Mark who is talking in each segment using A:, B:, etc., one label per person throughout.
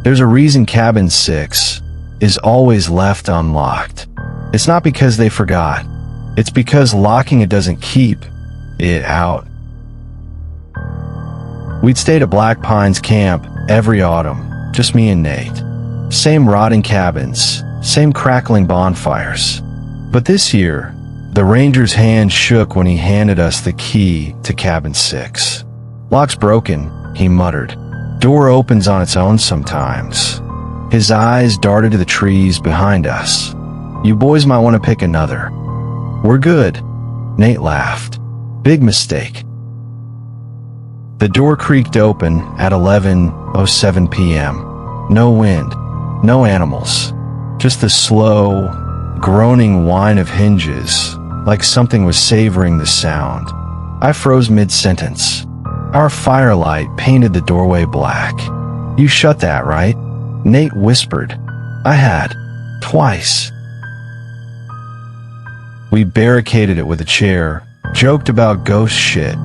A: There's a reason cabin 6 is always left unlocked. It's not because they forgot. It's because locking it doesn't keep it out. We'd stayed at Black Pines Camp every autumn, just me and Nate. Same rotting cabins, same crackling bonfires. But this year, the ranger's hand shook when he handed us the key to cabin 6. "Lock's broken," he muttered. "Door opens on its own sometimes." His eyes darted to the trees behind us. "You boys might want to pick another." "We're good," Nate laughed. "Big mistake." The door creaked open at 11:07 p.m. No wind, no animals, just the slow, groaning whine of hinges, like something was savoring the sound. I froze mid-sentence. Our firelight painted the doorway black. "You shut that, right?" Nate whispered. "I had. Twice." We barricaded it with a chair, joked about ghost shit.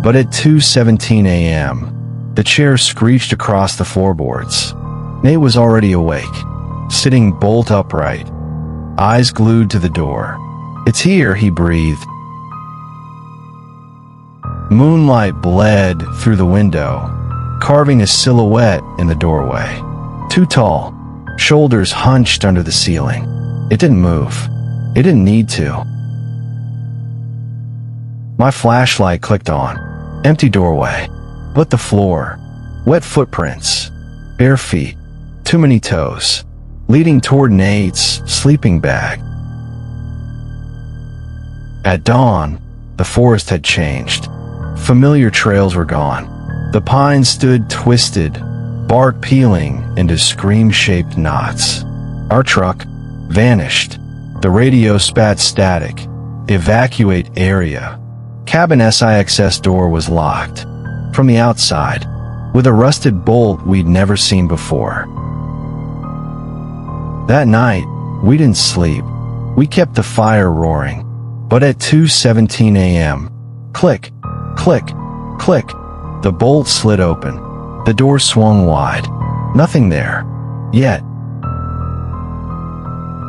A: But at 2:17 a.m., the chair screeched across the floorboards. Nate was already awake, sitting bolt upright, eyes glued to the door. "It's here," he breathed. Moonlight bled through the window, carving a silhouette in the doorway. Too tall, shoulders hunched under the ceiling. It didn't move. It didn't need to. My flashlight clicked on. Empty doorway. But the floor. Wet footprints. Bare feet. Too many toes. Leading toward Nate's sleeping bag. At dawn, the forest had changed. Familiar trails were gone. The pines stood twisted, bark peeling into scream-shaped knots. Our truck vanished. The radio spat static. "Evacuate area." Cabin SIX's door was locked. From the outside, with a rusted bolt we'd never seen before. That night, we didn't sleep. We kept the fire roaring. But at 2:17 a.m., click, click, click, the bolt slid open. The door swung wide. Nothing there. Yet.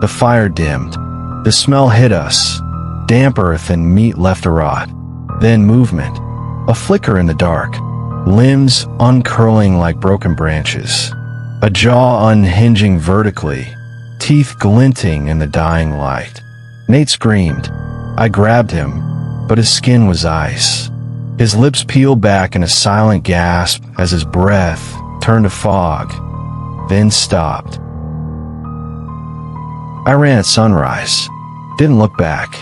A: The fire dimmed. The smell hit us. Damp earth and meat left to rot. Then movement. A flicker in the dark. Limbs uncurling like broken branches. A jaw unhinging vertically. Teeth glinting in the dying light. Nate screamed. I grabbed him, but his skin was ice. His lips peeled back in a silent gasp as his breath turned to fog, then stopped. I ran at sunrise. Didn't look back.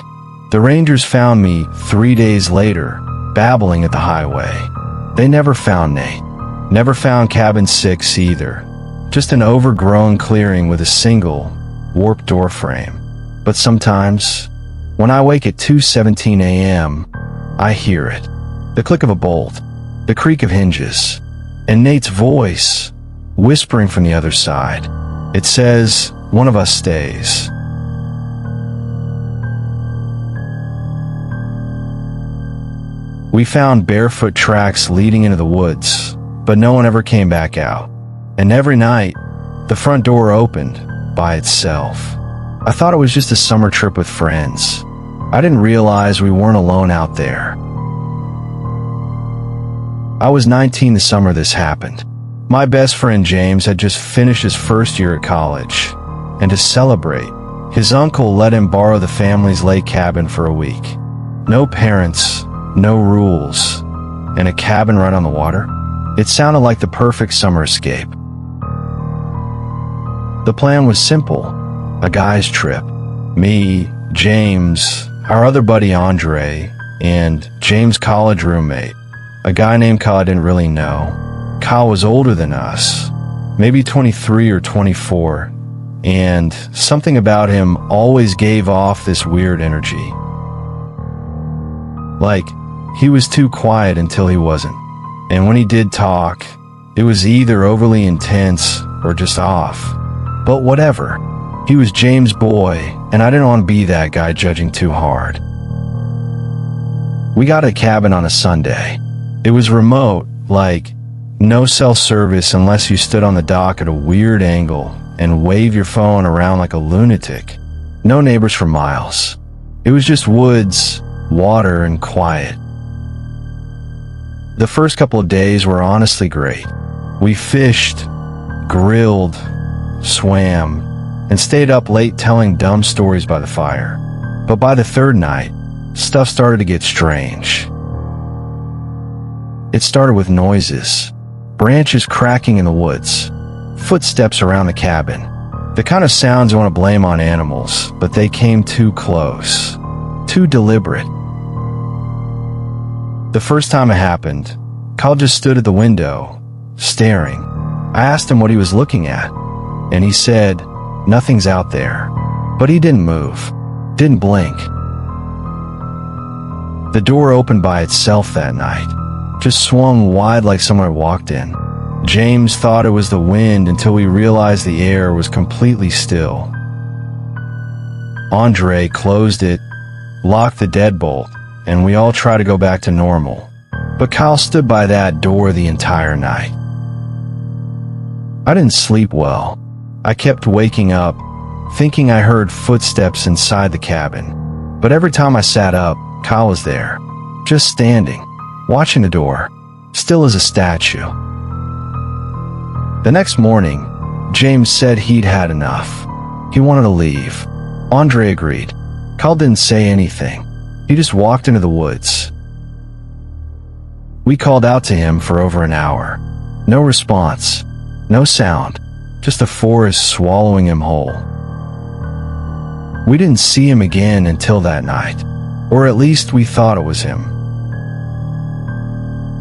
A: The Rangers found me 3 days later, babbling at the highway. They never found Nate. Never found Cabin 6 either. Just an overgrown clearing with a single, warped door frame. But sometimes, when I wake at 2:17 a.m., I hear it. The click of a bolt, the creak of hinges, and Nate's voice, whispering from the other side. It says, one of us stays. We found barefoot tracks leading into the woods, but no one ever came back out. And every night, the front door opened by itself. I thought it was just a summer trip with friends. I didn't realize we weren't alone out there. I was 19 the summer this happened. My best friend James had just finished his first year at college, and to celebrate, his uncle let him borrow the family's lake cabin for a week. No parents, no rules, and a cabin right on the water. It sounded like the perfect summer escape. The plan was simple, a guy's trip. Me, James, our other buddy Andre, and James' college roommate, a guy named Kyle I didn't really know. Kyle was older than us, maybe 23 or 24, and something about him always gave off this weird energy. Like, he was too quiet until he wasn't. And when he did talk, it was either overly intense or just off. But whatever. He was James' boy, and I didn't want to be that guy judging too hard. We got a cabin on a Sunday. It was remote, like No cell service unless you stood on the dock at a weird angle and waved your phone around like a lunatic. No neighbors for miles. It was just woods, water, and quiet. The first couple of days were honestly great. We fished, grilled, swam, and stayed up late telling dumb stories by the fire. But by the third night, stuff started to get strange. It started with noises, branches cracking in the woods, footsteps around the cabin, the kind of sounds you want to blame on animals, but they came too close, too deliberate. The first time it happened, Kyle just stood at the window, staring. I asked him what he was looking at, and he said, "Nothing's out there." But he didn't move, didn't blink. The door opened by itself that night, just swung wide like someone had walked in. James thought it was the wind until we realized the air was completely still. Andre closed it, locked the deadbolt, and we all tried to go back to normal. But Kyle stood by that door the entire night. I didn't sleep well. I kept waking up, thinking I heard footsteps inside the cabin. But every time I sat up, Kyle was there, just standing, watching the door, still as a statue. The next morning, James said he'd had enough. He wanted to leave. Andre agreed. Kyle didn't say anything. He just walked into the woods. We called out to him for over an hour. No response, no sound, just the forest swallowing him whole. We didn't see him again until that night, or at least we thought it was him.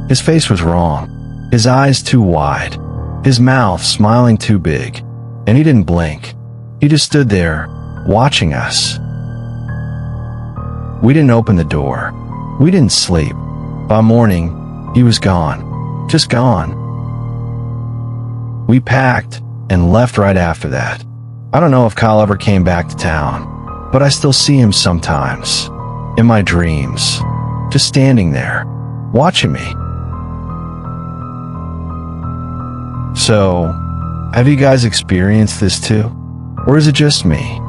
A: His face was wrong, his eyes too wide, his mouth smiling too big, and he didn't blink. He just stood there, watching us. We didn't open the door. We didn't sleep. By morning, he was gone. Just gone. We packed and left right after that. I don't know if Kyle ever came back to town, but I still see him sometimes, in my dreams, just standing there, watching me. So, have you guys experienced this too? Or is it just me?